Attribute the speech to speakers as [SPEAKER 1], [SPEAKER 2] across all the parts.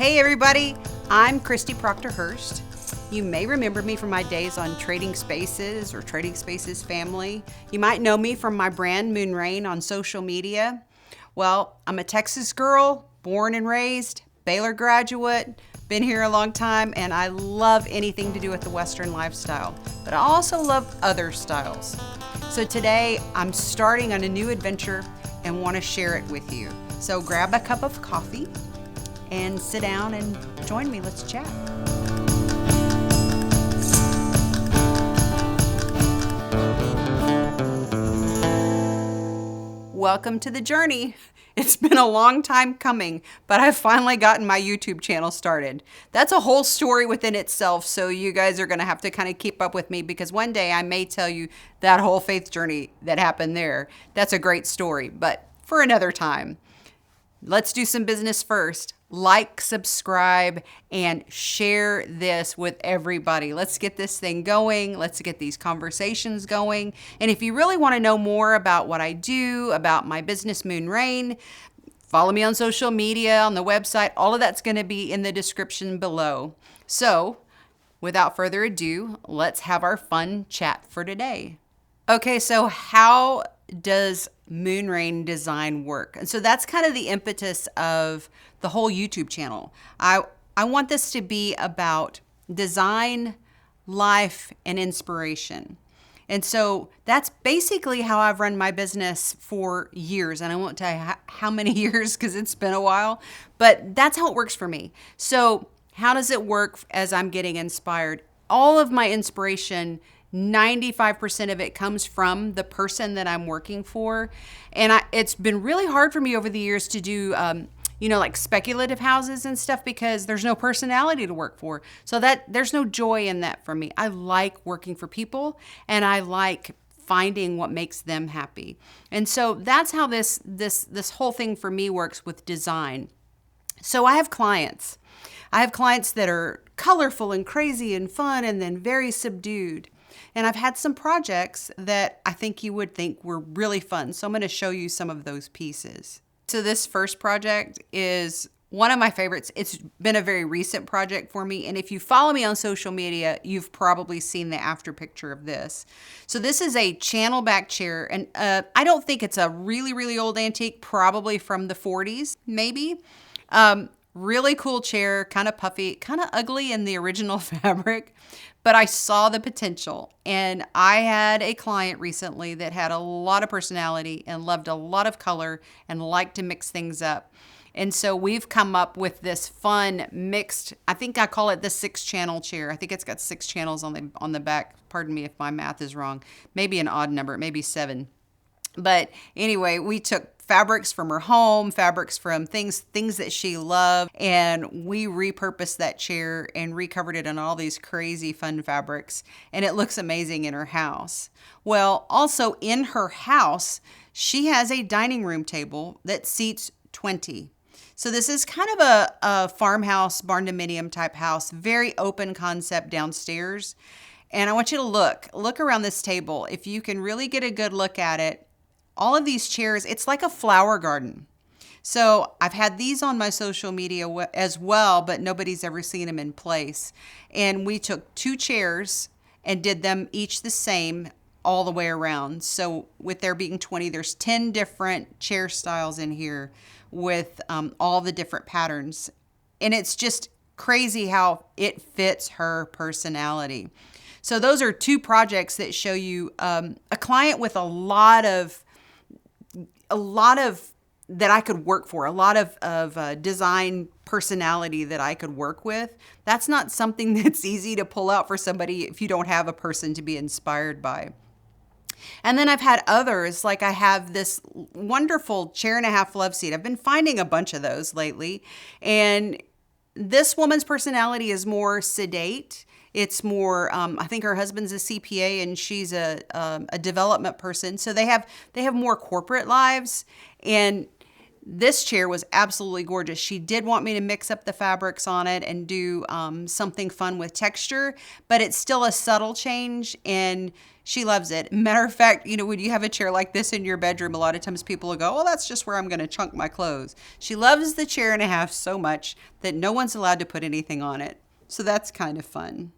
[SPEAKER 1] Hey everybody, I'm Christi Proctor-Hurst. You may remember me from my days on Trading Spaces or Trading Spaces Family. You might know me from my brand Moon Rain on social media. Well, I'm a Texas girl, born and raised, Baylor graduate, been here a long time, and I love anything to do with the Western lifestyle. But I also love other styles. So today I'm starting on a new adventure and want to share it with you. So grab a cup of coffee and sit down and join me. Let's chat. Welcome to the journey. It's been a long time coming, but I've finally gotten my YouTube channel started. That's a whole story within itself, so you guys are going to have to kind of keep up with me because one day I may tell you that whole faith journey that happened there. That's a great story, but for another time. Let's do some business first. Like, subscribe, and share this with everybody. Let's get this thing going. Let's get these conversations going. And if you really want to know more about what I do, about my business Moon Rain, follow me on social media, on the website. All of that's going to be in the description below. So, without further ado, let's have our fun chat for today. Okay, so how does Moon Rain design work? And so that's kind of the impetus of the whole YouTube channel. I want this to be about design, life, and inspiration. And so that's basically how I've run my business for years. And I won't tell you how many years because it's been a while, but that's how it works for me. So how does it work as I'm getting inspired? All of my inspiration, 95% of it comes from the person that I'm working for. And it's been really hard for me over the years to do, like speculative houses and stuff because there's no personality to work for. So that there's no joy in that for me. I like working for people and I like finding what makes them happy. And so that's how this whole thing for me works with design. So I have clients. I have clients that are colorful and crazy and fun and then very subdued. And I've had some projects that I think you would think were really fun. So I'm going to show you some of those pieces. So this first project is one of my favorites. It's been a very recent project for me. And if you follow me on social media, you've probably seen the after picture of this. So this is a channel back chair. And I don't think it's a really, really old antique, probably from the 40s, maybe. Really cool chair, kind of puffy, kind of ugly in the original fabric. But I saw the potential, and I had a client recently that had a lot of personality and loved a lot of color and liked to mix things up. And so we've come up with this fun mixed, I think I call it the 6-channel chair. I think it's got 6 channels on the back. Pardon me if my math is wrong. Maybe an odd number, maybe 7. But anyway, we took fabrics from her home, fabrics from things that she loved, and we repurposed that chair and recovered it in all these crazy fun fabrics, and it looks amazing in her house. Well, also in her house, she has a dining room table that seats 20. So this is kind of a farmhouse, barn dominium type house, very open concept downstairs. And I want you to look around this table. If you can really get a good look at it, all of these chairs, it's like a flower garden. So I've had these on my social media as well, but nobody's ever seen them in place. And we took 2 chairs and did them each the same all the way around. So with there being 20, there's 10 different chair styles in here with all the different patterns. And it's just crazy how it fits her personality. So those are 2 projects that show you a client with a lot of that I could work for, a lot of design personality that I could work with. That's not something that's easy to pull out for somebody if you don't have a person to be inspired by. And then I've had others, like I have this wonderful 1.5 love seat. I've been finding a bunch of those lately. And this woman's personality is more sedate. It's more, I think her husband's a CPA and she's a development person. So they have more corporate lives, and this chair was absolutely gorgeous. She did want me to mix up the fabrics on it and do something fun with texture, but it's still a subtle change and she loves it. Matter of fact, when you have a chair like this in your bedroom, a lot of times people will go, oh, that's just where I'm going to chunk my clothes. She loves the chair and a half so much that no one's allowed to put anything on it. So that's kind of fun.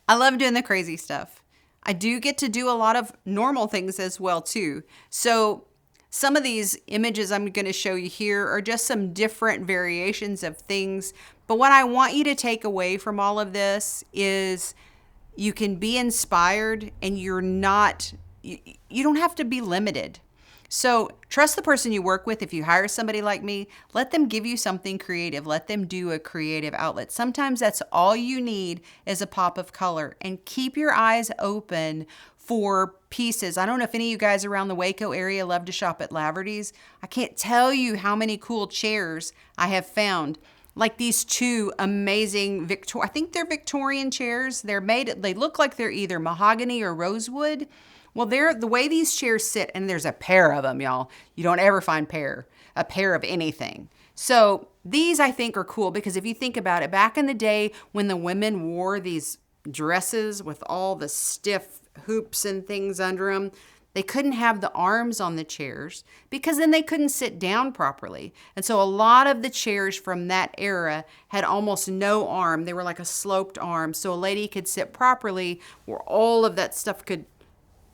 [SPEAKER 1] I love doing the crazy stuff. I do get to do a lot of normal things as well too. So some of these images I'm going to show you here are just some different variations of things. But what I want you to take away from all of this is you can be inspired and you don't have to be limited. So trust the person you work with. If you hire somebody like me, let them give you something creative. Let them do a creative outlet. Sometimes that's all you need is a pop of color, and keep your eyes open for pieces. I don't know if any of you guys around the Waco area love to shop at Laverty's. I can't tell you how many cool chairs I have found. Like these two amazing I think they're Victorian chairs. They look like they're either mahogany or rosewood. Well, the way these chairs sit, and there's a pair of them, y'all. You don't ever find a pair of anything. So these I think are cool because if you think about it, back in the day when the women wore these dresses with all the stiff hoops and things under them, they couldn't have the arms on the chairs because then they couldn't sit down properly. And so a lot of the chairs from that era had almost no arm. They were like a sloped arm. So a lady could sit properly where all of that stuff could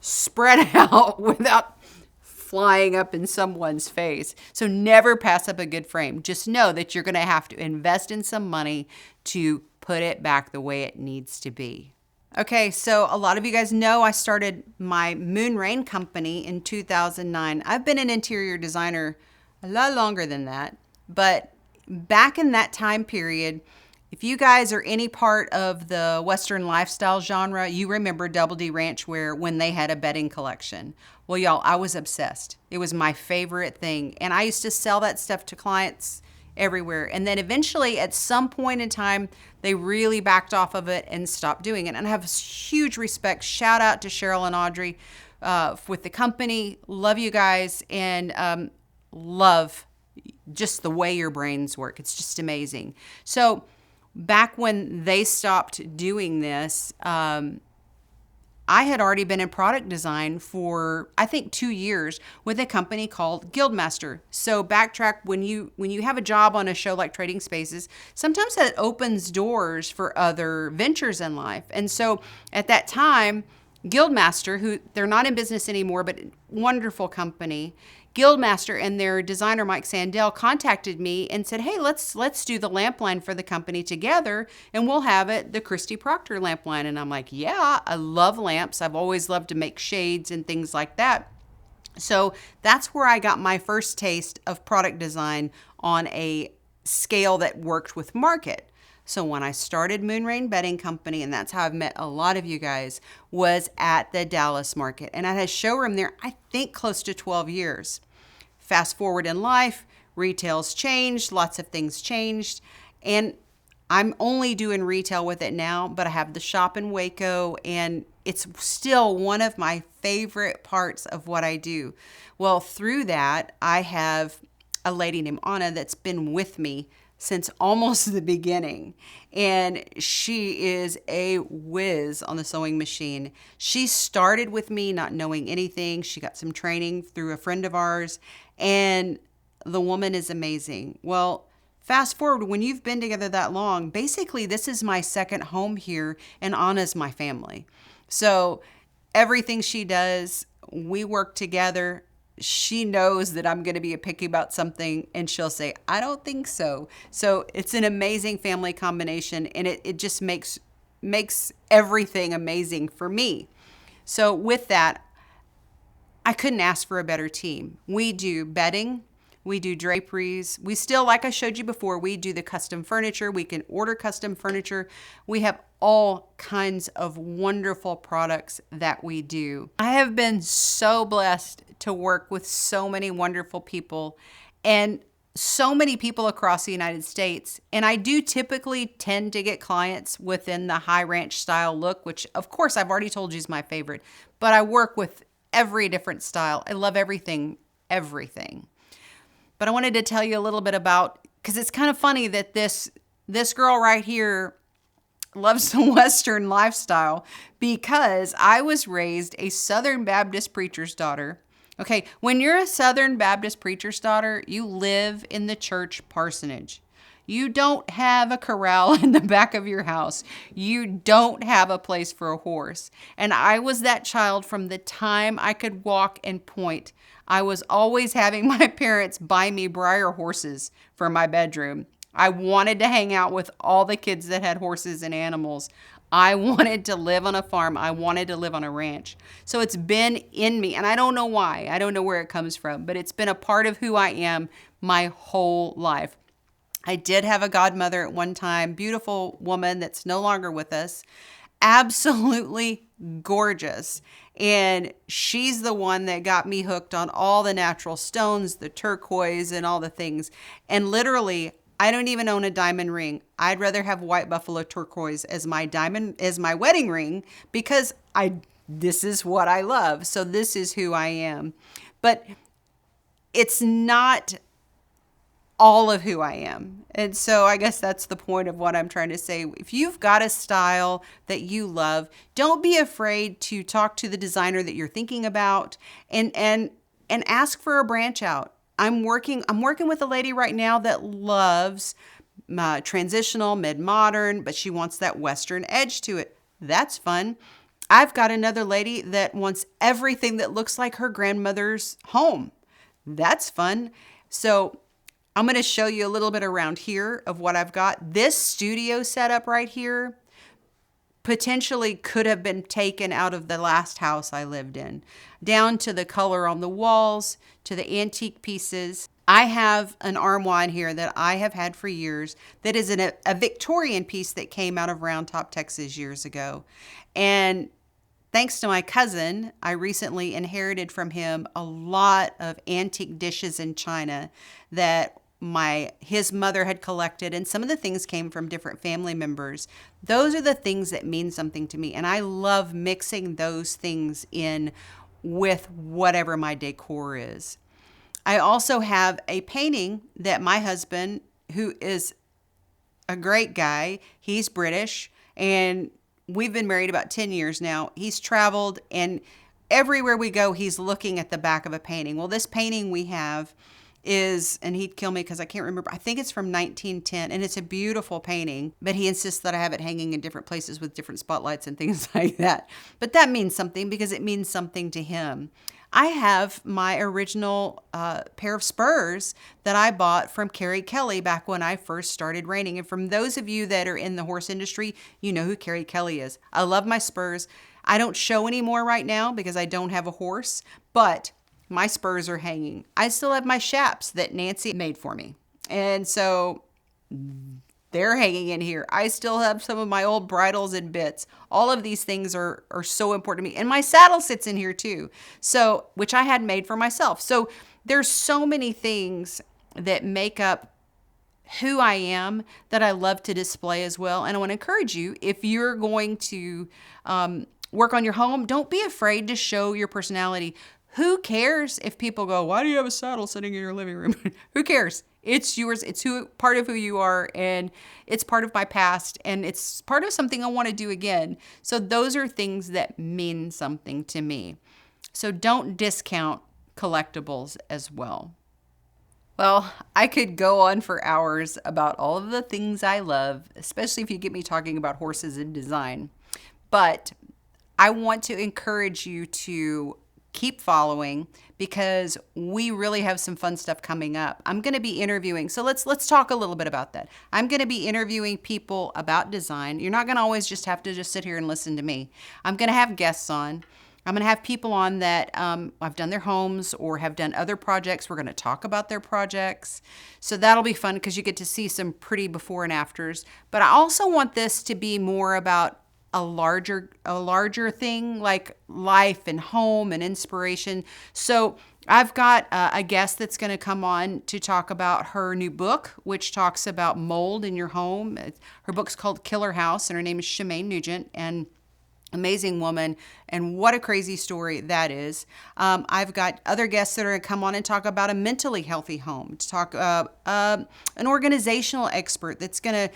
[SPEAKER 1] spread out without flying up in someone's face. So never pass up a good frame. Just know that you're going to have to invest in some money to put it back the way it needs to be. Okay, so a lot of you guys know I started my Moon Rain company in 2009. I've been an interior designer a lot longer than that, but back in that time period, if you guys are any part of the Western lifestyle genre, you remember Double D Ranchwear when they had a bedding collection. Well, y'all, I was obsessed. It was my favorite thing, and I used to sell that stuff to clients everywhere. And then eventually at some point in time, they really backed off of it and stopped doing it. And I have huge respect. Shout out to Cheryl and Audrey with the company. Love you guys and love just the way your brains work. It's just amazing. So back when they stopped doing this, I had already been in product design for, I think, 2 years with a company called Guildmaster. So backtrack, when you have a job on a show like Trading Spaces, sometimes that opens doors for other ventures in life. And so at that time, Guildmaster, who they're not in business anymore, but wonderful company, Guildmaster and their designer, Mike Sandell, contacted me and said, hey, let's do the lamp line for the company together and we'll have it the Christi Proctor lamp line. And I'm like, yeah, I love lamps. I've always loved to make shades and things like that. So that's where I got my first taste of product design on a scale that worked with market. So when I started Moon Rain Bedding Company, and that's how I've met a lot of you guys, was at the Dallas market. And I had a showroom there, I think close to 12 years. Fast forward in life, retail's changed, lots of things changed. And I'm only doing retail with it now, but I have the shop in Waco, and it's still one of my favorite parts of what I do. Well, through that, I have a lady named Anna that's been with me since almost the beginning. And she is a whiz on the sewing machine. She started with me not knowing anything. She got some training through a friend of ours, and the woman is amazing. Well, fast forward, when you've been together that long, basically this is my second home here, and Anna's my family. So everything she does, we work together. She knows that I'm going to be picky about something, and she'll say, I don't think so. So it's an amazing family combination, and it just makes everything amazing for me. So with that, I couldn't ask for a better team. We do bedding, we do draperies. We still, like I showed you before, we do the custom furniture. We can order custom furniture. We have all kinds of wonderful products that we do. I have been so blessed to work with so many wonderful people and so many people across the United States. And I do typically tend to get clients within the high ranch style look, which of course I've already told you is my favorite, but I work with every different style. I love everything. But I wanted to tell you a little bit about, because it's kind of funny that this girl right here loves the Western lifestyle, because I was raised a Southern Baptist preacher's daughter. Okay, when you're a Southern Baptist preacher's daughter, you live in the church parsonage. You don't have a corral in the back of your house. You don't have a place for a horse. And I was that child from the time I could walk and point. I was always having my parents buy me Breyer horses for my bedroom. I wanted to hang out with all the kids that had horses and animals. I wanted to live on a farm. I wanted to live on a ranch. So it's been in me, and I don't know why. I don't know where it comes from, but it's been a part of who I am my whole life. I did have a godmother at one time, beautiful woman that's no longer with us, absolutely gorgeous. And she's the one that got me hooked on all the natural stones, the turquoise and all the things. And literally, I don't even own a diamond ring. I'd rather have white buffalo turquoise as my wedding ring, because this is what I love. So this is who I am. But it's not all of who I am. And so I guess that's the point of what I'm trying to say. If you've got a style that you love, don't be afraid to talk to the designer that you're thinking about and ask for a branch out. I'm working with a lady right now that loves transitional, mid-modern, but she wants that Western edge to it. That's fun. I've got another lady that wants everything that looks like her grandmother's home. That's fun. So I'm going to show you a little bit around here of what I've got. This studio setup right here potentially could have been taken out of the last house I lived in, down to the color on the walls, to the antique pieces. I have an armoire in here that I have had for years that is a Victorian piece that came out of Round Top, Texas years ago. And thanks to my cousin, I recently inherited from him a lot of antique dishes in China that his mother had collected, and some of the things came from different family members. Those are the things that mean something to me, and I love mixing those things in with whatever my decor is. I also have a painting that my husband, who is a great guy, he's British, and we've been married about 10 years now. He's traveled, and everywhere we go, he's looking at the back of a painting. Well, this painting we have is, and he'd kill me because I can't remember, I think it's from 1910, and it's a beautiful painting, but he insists that I have it hanging in different places with different spotlights and things like that. But that means something because it means something to him. I have my original pair of spurs that I bought from Carrie Kelly back when I first started reining. And from those of you that are in the horse industry, you know who Carrie Kelly is. I love my spurs. I don't show anymore right now because I don't have a horse, but my spurs are hanging. I still have my chaps that Nancy made for me. And so they're hanging in here. I still have some of my old bridles and bits. All of these things are so important to me. And my saddle sits in here too. So, which I had made for myself. So there's so many things that make up who I am that I love to display as well. And I want to encourage you, if you're going to work on your home, don't be afraid to show your personality. Who cares if people go, why do you have a saddle sitting in your living room? Who cares? It's yours. It's part of who you are, and it's part of my past, and it's part of something I want to do again. So those are things that mean something to me. So don't discount collectibles as well. Well, I could go on for hours about all of the things I love, especially if you get me talking about horses and design. But I want to encourage you to keep following because we really have some fun stuff coming up. I'm going to be interviewing. So let's talk a little bit about that. I'm going to be interviewing people about design. You're not going to always just have to just sit here and listen to me. I'm going to have guests on. I'm going to have people on that I've done their homes or have done other projects. We're going to talk about their projects. So that'll be fun because you get to see some pretty before and afters. But I also want this to be more about a larger thing like life and home and inspiration. So I've got a guest that's going to come on to talk about her new book, which talks about mold in your home. Her book's called Killer House, and her name is Shemaine Nugent. And Amazing woman, and what a crazy story that is. I've got other guests that are going to come on and talk about a mentally healthy home, to talk an organizational expert that's going to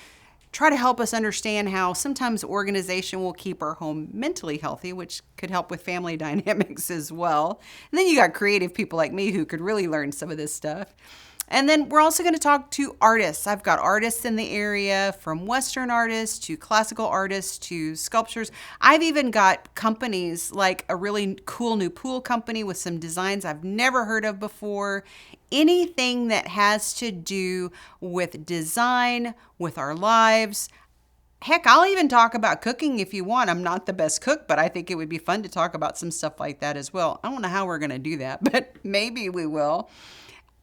[SPEAKER 1] try to help us understand how sometimes organization will keep our home mentally healthy, which could help with family dynamics as well. And then you got creative people like me who could really learn some of this stuff. And then we're also going to talk to artists. I've got artists in the area, from Western artists to classical artists to sculptures. I've even got companies like a really cool new pool company with some designs I've never heard of before. Anything that has to do with design, with our lives. Heck, I'll even talk about cooking if you want. I'm not the best cook, but I think it would be fun to talk about some stuff like that as well. I don't know how we're going to do that, but maybe we will.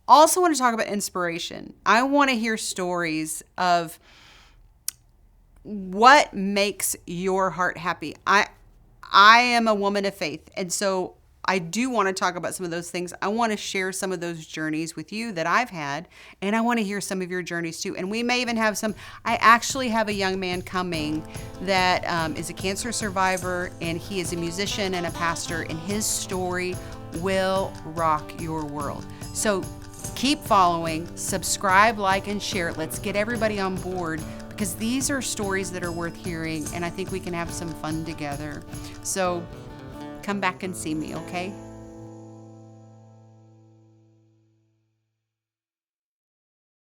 [SPEAKER 1] Also want to talk about inspiration. I want to hear stories of what makes your heart happy. I am a woman of faith, and so I do want to talk about some of those things. I want to share some of those journeys with you that I've had, and I want to hear some of your journeys too. And we may even have some. I actually have a young man coming that is a cancer survivor, and he is a musician and a pastor, and his story will rock your world. So keep following, subscribe, like, and share. Let's get everybody on board, because these are stories that are worth hearing, and I think we can have some fun together. So come back and see me, okay?